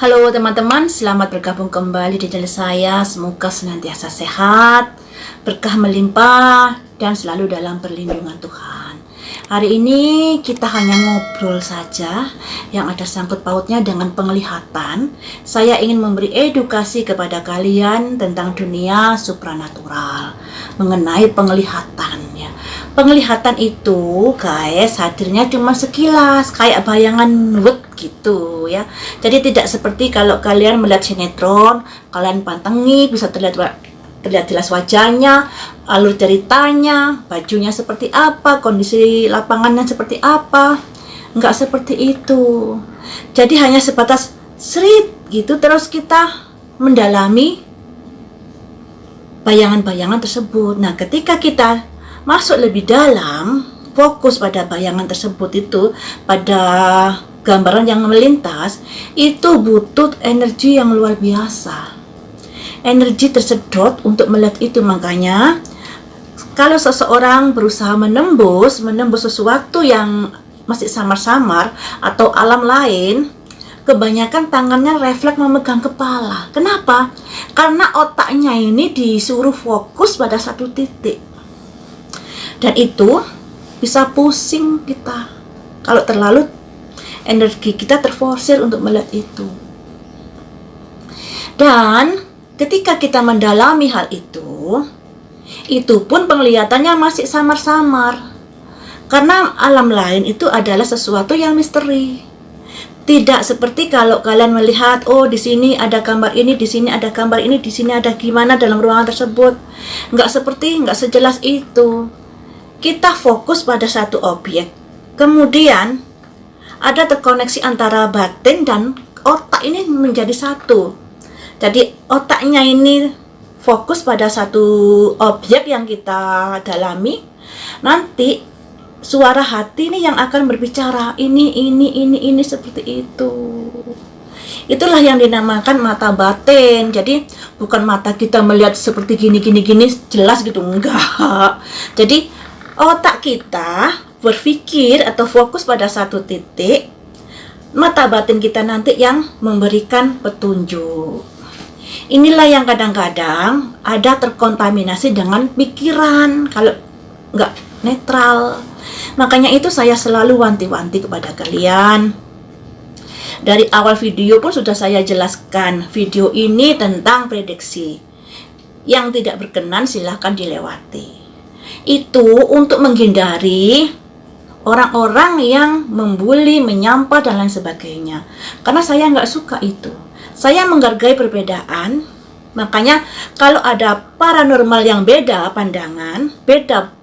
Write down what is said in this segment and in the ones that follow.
Halo teman-teman, selamat bergabung kembali di channel saya. Semoga senantiasa sehat, berkah melimpah, dan selalu dalam perlindungan Tuhan. Hari ini kita hanya ngobrol saja yang ada sangkut pautnya dengan penglihatan. Saya ingin memberi edukasi kepada kalian tentang dunia supranatural, mengenai penglihatan ya. Penglihatan itu guys hadirnya cuma sekilas, kayak bayangan gitu ya. Jadi tidak seperti kalau kalian melihat sinetron, kalian pantengi bisa terlihat jelas wajahnya, alur ceritanya, bajunya seperti apa, kondisi lapangannya seperti apa. Enggak seperti itu. Jadi hanya sebatas serit gitu, terus kita mendalami bayangan-bayangan tersebut. Nah, ketika kita masuk lebih dalam, fokus pada bayangan tersebut itu, pada gambaran yang melintas, itu butuh energi yang luar biasa. Energi tersedot untuk melihat itu. Makanya kalau seseorang berusaha menembus sesuatu yang masih samar-samar atau alam lain, kebanyakan tangannya refleks memegang kepala. Kenapa? Karena otaknya ini disuruh fokus pada satu titik. Dan itu bisa pusing kita kalau terlalu energi kita terforsir untuk melihat itu. Dan ketika kita mendalami hal itu pun penglihatannya masih samar-samar. Karena alam lain itu adalah sesuatu yang misteri. Tidak seperti kalau kalian melihat, oh di sini ada gambar ini, di sini ada gambar ini, di sini ada gimana dalam ruangan tersebut. Nggak sejelas itu. Kita fokus pada satu objek. Kemudian ada terkoneksi antara batin dan otak ini menjadi satu. Jadi otaknya ini fokus pada satu objek yang kita dalami. Nanti suara hati ini yang akan berbicara, ini seperti itu. Itulah yang dinamakan mata batin. Jadi bukan mata kita melihat seperti gini jelas gitu, enggak. Jadi otak kita berpikir atau fokus pada satu titik, mata batin kita nanti yang memberikan petunjuk. Inilah yang kadang-kadang ada terkontaminasi dengan pikiran kalau nggak netral. Makanya itu saya selalu wanti-wanti kepada kalian. Dari awal video pun sudah saya jelaskan, video ini tentang prediksi. Yang tidak berkenan silahkan dilewati. Itu untuk menghindari orang-orang yang membuli, menyampah, dan lain sebagainya. Karena saya nggak suka itu. Saya menghargai perbedaan. Makanya kalau ada paranormal yang beda pandangan, beda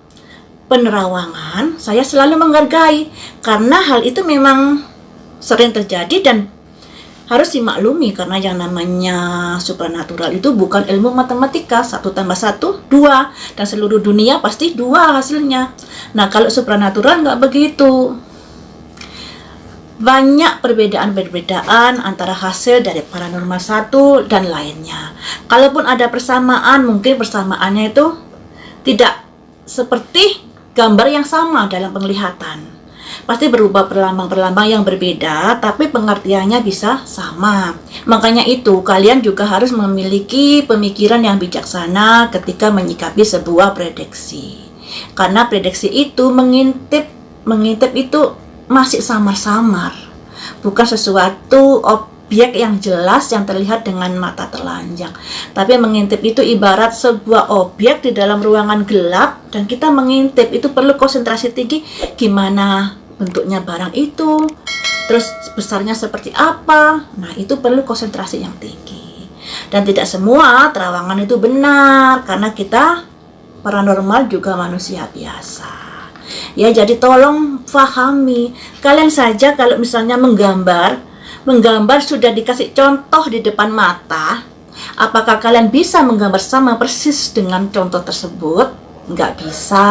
penerawangan, saya selalu menghargai. Karena hal itu memang sering terjadi dan harus dimaklumi. Karena yang namanya supranatural itu bukan ilmu matematika, 1 tambah 1, 2, dan seluruh dunia pasti 2 hasilnya. Nah, kalau supranatural nggak begitu. Banyak perbedaan antara hasil dari paranormal 1 dan lainnya. Kalaupun ada persamaan, mungkin persamaannya itu tidak seperti gambar yang sama dalam penglihatan. Pasti berubah perlambang-perlambang yang berbeda, tapi pengertiannya bisa sama. Makanya itu, kalian juga harus memiliki pemikiran yang bijaksana ketika menyikapi sebuah prediksi. Karena prediksi itu mengintip itu masih samar-samar. Bukan sesuatu objek yang jelas yang terlihat dengan mata telanjang. Tapi mengintip itu ibarat sebuah objek di dalam ruangan gelap, dan kita mengintip itu perlu konsentrasi tinggi. Gimana bentuknya barang itu, terus besarnya seperti apa. Nah, itu perlu konsentrasi yang tinggi. Dan tidak semua terawangan itu benar, karena kita paranormal juga manusia biasa. Ya, jadi tolong pahami. Kalian saja kalau misalnya menggambar sudah dikasih contoh di depan mata, apakah kalian bisa menggambar sama persis dengan contoh tersebut? Nggak bisa.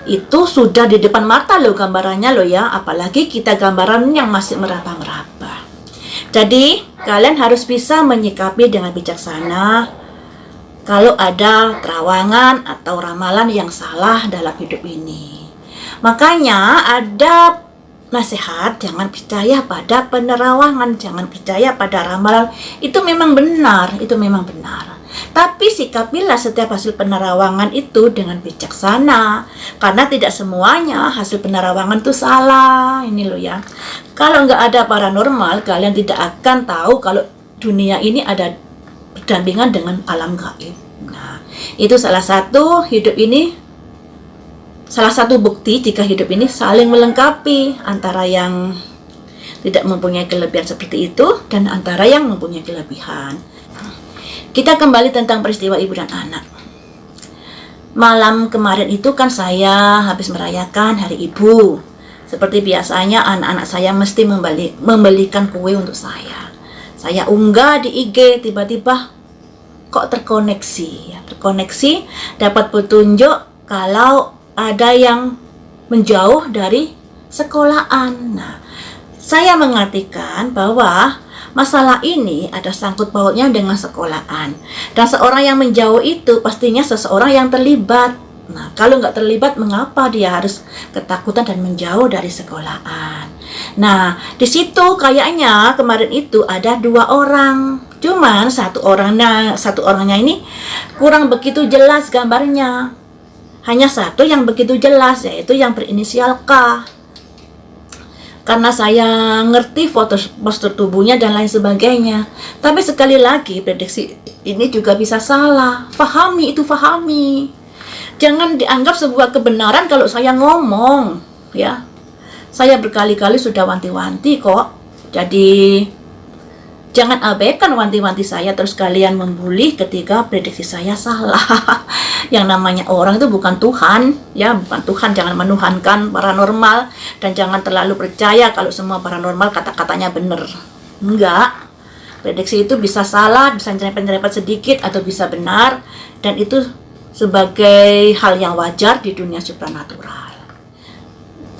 Itu sudah di depan mata loh gambarannya loh ya, apalagi kita gambaran yang masih meraba-meraba. Jadi kalian harus bisa menyikapi dengan bijaksana kalau ada terawangan atau ramalan yang salah dalam hidup ini. Makanya ada nasihat, jangan percaya pada penerawangan, jangan percaya pada ramalan. Itu memang benar, itu memang benar. Tapi sikapilah setiap hasil penerawangan itu dengan bijaksana, karena tidak semuanya hasil penerawangan itu salah. Ini loh ya, kalau nggak ada paranormal, kalian tidak akan tahu kalau dunia ini ada berdampingan dengan alam gaib. Nah, itu salah satu bukti jika hidup ini saling melengkapi antara yang tidak mempunyai kelebihan seperti itu dan antara yang mempunyai kelebihan. Kita kembali tentang peristiwa ibu dan anak. Malam kemarin itu kan saya habis merayakan hari ibu. Seperti biasanya anak-anak saya mesti membelikan kue untuk saya. Saya unggah di IG, tiba-tiba kok terkoneksi, dapat petunjuk kalau ada yang menjauh dari sekolahan. Nah, saya mengartikan bahwa masalah ini ada sangkut pautnya dengan sekolahan. Dan seorang yang menjauh itu pastinya seseorang yang terlibat. Nah, kalau nggak terlibat, mengapa dia harus ketakutan dan menjauh dari sekolahan? Nah, di situ kayaknya kemarin itu ada 2 orang. Cuman satu orangnya ini kurang begitu jelas gambarnya. Hanya satu yang begitu jelas, yaitu yang berinisial K. Karena saya ngerti foto postur tubuhnya dan lain sebagainya. Tapi sekali lagi, prediksi ini juga bisa salah. Fahami. Jangan dianggap sebuah kebenaran kalau saya ngomong, ya. Saya berkali-kali sudah wanti-wanti kok. Jadi jangan abaikan wanti-wanti saya terus kalian membuli ketika prediksi saya salah. Yang namanya orang itu bukan Tuhan, ya, bukan Tuhan. Jangan menuhankan paranormal dan jangan terlalu percaya kalau semua paranormal kata-katanya benar. Enggak. Prediksi itu bisa salah, bisa nyerempet-nyerempet sedikit atau bisa benar, dan itu sebagai hal yang wajar di dunia supranatural.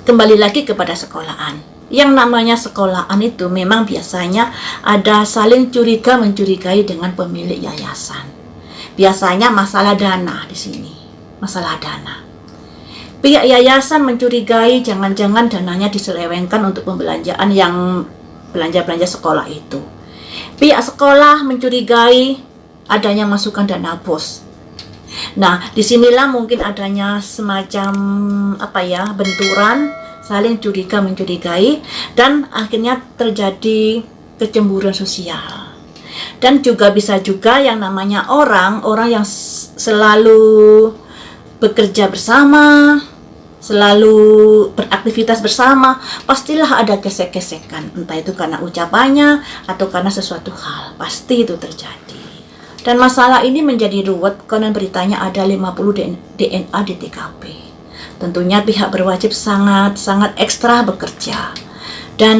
Kembali lagi kepada sekolahan. Yang namanya sekolahan itu memang biasanya ada saling curiga-mencurigai dengan pemilik yayasan. Biasanya masalah dana di sini, masalah dana. Pihak yayasan mencurigai jangan-jangan dananya diselewengkan untuk pembelanjaan yang belanja-belanja sekolah itu. Pihak sekolah mencurigai adanya masukan dana bos. Nah, disinilah mungkin adanya semacam benturan, saling curiga-mencurigai, dan akhirnya terjadi kecemburuan sosial. Dan juga bisa juga yang namanya orang yang selalu bekerja bersama, selalu beraktivitas bersama, pastilah ada gesek-gesekan. Entah itu karena ucapannya atau karena sesuatu hal. Pasti itu terjadi. Dan masalah ini menjadi ruwet karena beritanya ada 50 DNA di TKP. Tentunya pihak berwajib sangat ekstra bekerja. Dan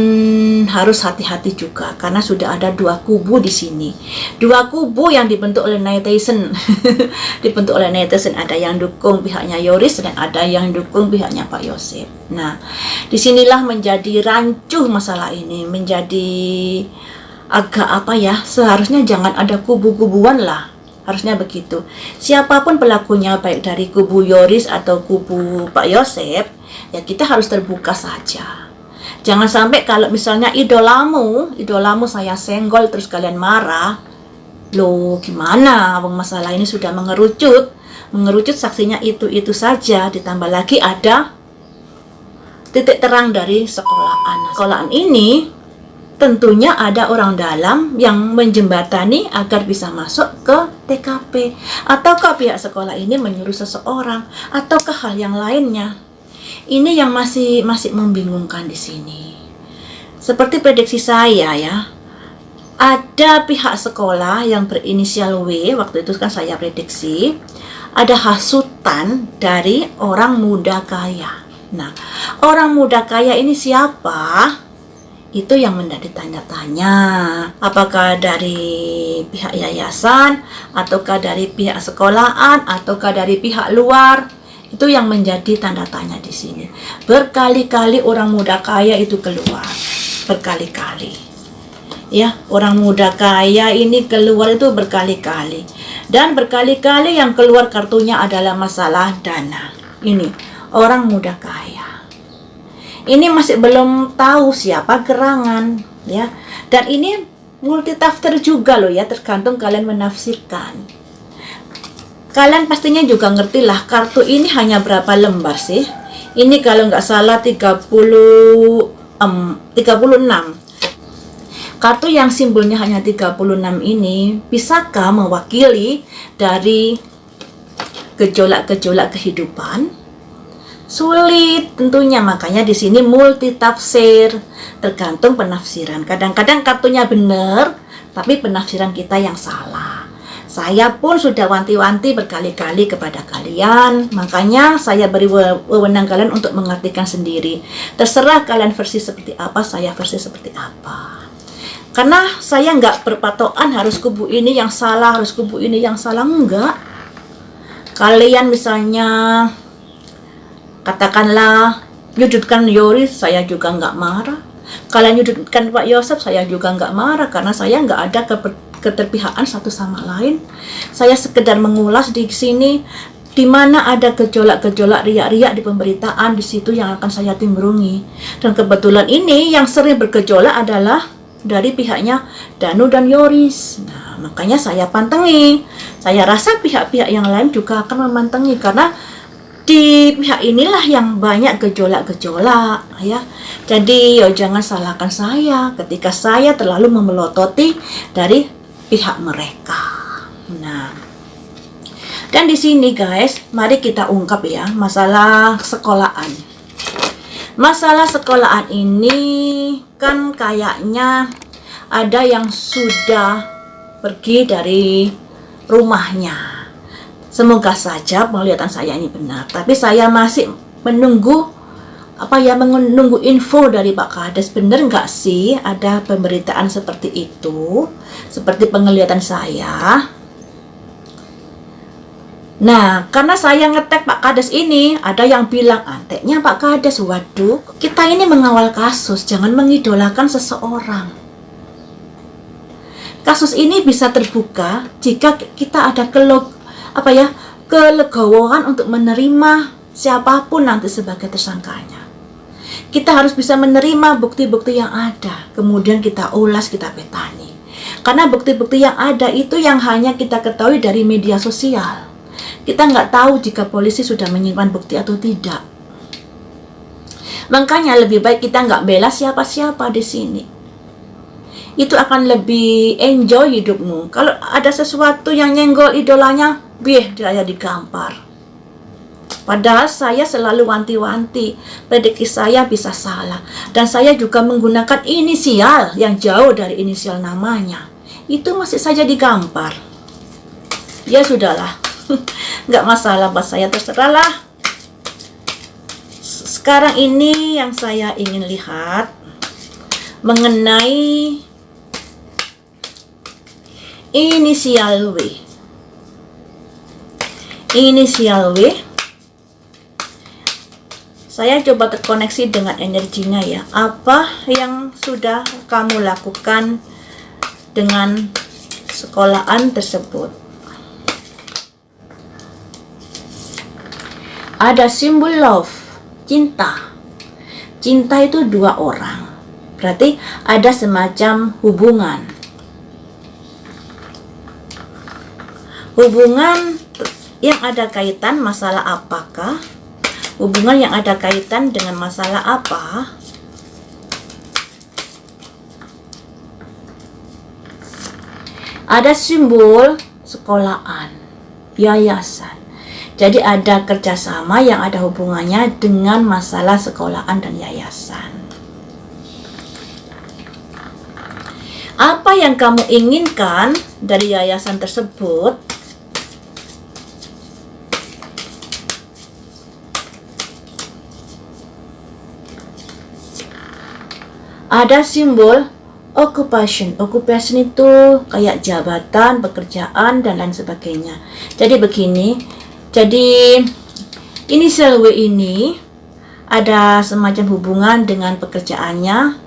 harus hati-hati juga karena sudah ada 2 kubu di sini. 2 kubu yang dibentuk oleh netizen. Dibentuk oleh netizen, ada yang dukung pihaknya Yoris dan ada yang dukung pihaknya Pak Yosep. Nah, disinilah menjadi rancuh masalah ini, menjadi agak seharusnya jangan ada kubu-kubuan lah. Harusnya begitu. Siapapun pelakunya, baik dari kubu Yoris atau kubu Pak Yosep, ya kita harus terbuka saja. Jangan sampai kalau misalnya idolamu saya senggol terus kalian marah. Loh, gimana? Masalah ini sudah mengerucut saksinya itu saja, ditambah lagi ada titik terang dari sekolahan. Sekolahan ini tentunya ada orang dalam yang menjembatani agar bisa masuk ke TKP. Ataukah pihak sekolah ini menyuruh seseorang ataukah hal yang lainnya? Ini yang masih membingungkan di sini. Seperti prediksi saya ya, ada pihak sekolah yang berinisial W, waktu itu kan saya prediksi, ada hasutan dari orang muda kaya. Nah, orang muda kaya ini siapa? Itu yang menjadi tanya-tanya. Apakah dari pihak yayasan, ataukah dari pihak sekolahan, ataukah dari pihak luar? Itu yang menjadi tanda tanya di sini. Berkali-kali orang muda kaya itu keluar. Berkali-kali. Ya, orang muda kaya ini keluar itu berkali-kali. Dan berkali-kali yang keluar kartunya adalah masalah dana. Ini, orang muda kaya. Ini masih belum tahu siapa gerangan, ya. Dan ini multitafsir juga loh ya, tergantung kalian menafsirkan. Kalian pastinya juga ngerti lah, kartu ini hanya berapa lembar sih? Ini kalau nggak salah 36. Kartu yang simbolnya hanya 36 ini bisakah mewakili dari gejolak-gejolak kehidupan? Sulit tentunya, makanya di sini multitafsir, tergantung penafsiran. Kadang-kadang kartunya benar, tapi penafsiran kita yang salah. Saya pun sudah wanti-wanti berkali-kali kepada kalian, makanya saya beri wewenang kalian untuk mengartikan sendiri. Terserah kalian versi seperti apa, saya versi seperti apa. Karena saya nggak berpatokan harus kubu ini yang salah, harus kubu ini yang salah, enggak. Kalian misalnya katakanlah nyudutkan Yoris, saya juga nggak marah. Kalian nyudutkan Pak Yosef, saya juga nggak marah, karena saya nggak ada keterpihakan satu sama lain. Saya sekedar mengulas di sini di mana ada gejolak-gejolak riak-riak di pemberitaan, di situ yang akan saya timbrungi. Dan kebetulan ini yang sering bergejolak adalah dari pihaknya Danu dan Yoris. Nah, makanya saya pantengi. Saya rasa pihak-pihak yang lain juga akan memantengi, karena di pihak inilah yang banyak gejolak-gejolak, ya. Jadi jangan salahkan saya ketika saya terlalu memelototi dari pihak mereka. Nah, dan di sini guys, mari kita ungkap ya masalah sekolahan. Masalah sekolahan ini kan kayaknya ada yang sudah pergi dari rumahnya. Semoga saja penglihatan saya ini benar, tapi saya masih menunggu menunggu info dari Pak Kades. Benar nggak sih ada pemberitaan seperti itu, seperti penglihatan saya? Nah, karena saya ngetek Pak Kades ini, ada yang bilang, anteknya Pak Kades, waduh, kita ini mengawal kasus, jangan mengidolakan seseorang. Kasus ini bisa terbuka jika kita ada kelegowoan untuk menerima siapapun nanti sebagai tersangkanya. Kita harus bisa menerima bukti-bukti yang ada, kemudian kita ulas, kita petani. Karena bukti-bukti yang ada itu yang hanya kita ketahui dari media sosial. Kita nggak tahu jika polisi sudah menyimpan bukti atau tidak. Makanya lebih baik kita nggak bela siapa-siapa di sini. Itu akan lebih enjoy hidupmu. Kalau ada sesuatu yang nyenggol idolanya, dia digampar. Padahal saya selalu wanti-wanti, prediksi saya bisa salah. Dan saya juga menggunakan inisial yang jauh dari inisial namanya. Itu masih saja digampar. Ya sudahlah. Nggak masalah buat saya, terserahlah. Sekarang ini yang saya ingin lihat mengenai inisial W. Inisial W, saya coba terkoneksi dengan energinya ya. Apa yang sudah kamu lakukan dengan sekolahan tersebut? Ada simbol love, cinta. Cinta itu dua orang. Berarti ada semacam hubungan. Hubungan yang ada kaitan masalah apakah? Hubungan yang ada kaitan dengan masalah apa? Ada simbol sekolahan, yayasan. Jadi ada kerjasama yang ada hubungannya dengan masalah sekolahan dan yayasan. Apa yang kamu inginkan dari yayasan tersebut? Ada simbol occupation. Occupation itu kayak jabatan, pekerjaan, dan lain sebagainya. Jadi begini. Jadi inisial W ini ada semacam hubungan dengan pekerjaannya,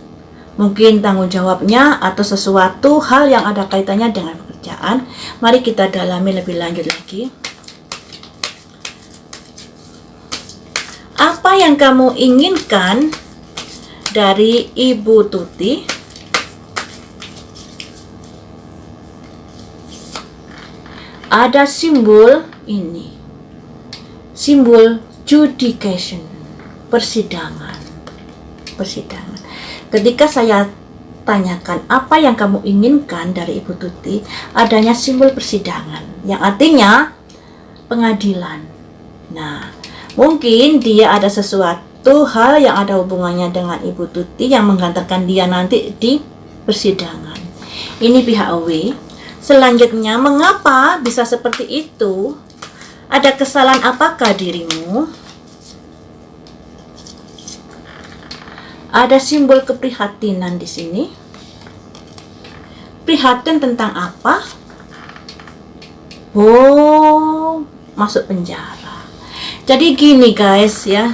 mungkin tanggung jawabnya atau sesuatu hal yang ada kaitannya dengan pekerjaan. Mari kita dalami lebih lanjut lagi. Apa yang kamu inginkan dari Ibu Tuti. Ada simbol ini, simbol judication, persidangan. Ketika saya tanyakan apa yang kamu inginkan dari Ibu Tuti, adanya simbol persidangan, yang artinya pengadilan. Nah, mungkin dia ada sesuatu hal yang ada hubungannya dengan Ibu Tuti yang menggantarkan dia nanti di persidangan. Ini pihak W. Selanjutnya, mengapa bisa seperti itu? Ada kesalahan apakah dirimu? Ada simbol keprihatinan di sini. Prihatin tentang apa? Oh, masuk penjara. Jadi gini guys ya,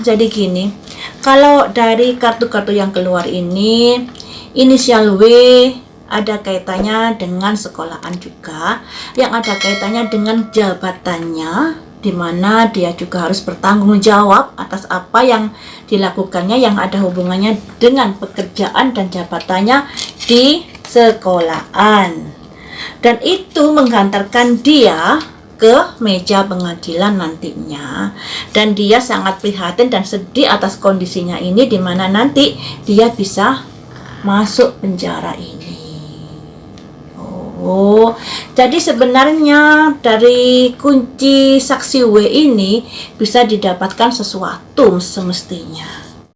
kalau dari kartu-kartu yang keluar ini, inisial W ada kaitannya dengan sekolahan juga, yang ada kaitannya dengan jabatannya, di mana dia juga harus bertanggung jawab atas apa yang dilakukannya yang ada hubungannya dengan pekerjaan dan jabatannya di sekolahan. Dan itu menghantarkan dia ke meja pengadilan nantinya, dan dia sangat prihatin dan sedih atas kondisinya ini, di mana nanti dia bisa masuk penjara ini. Oh, jadi sebenarnya dari kunci saksi W ini bisa didapatkan sesuatu semestinya.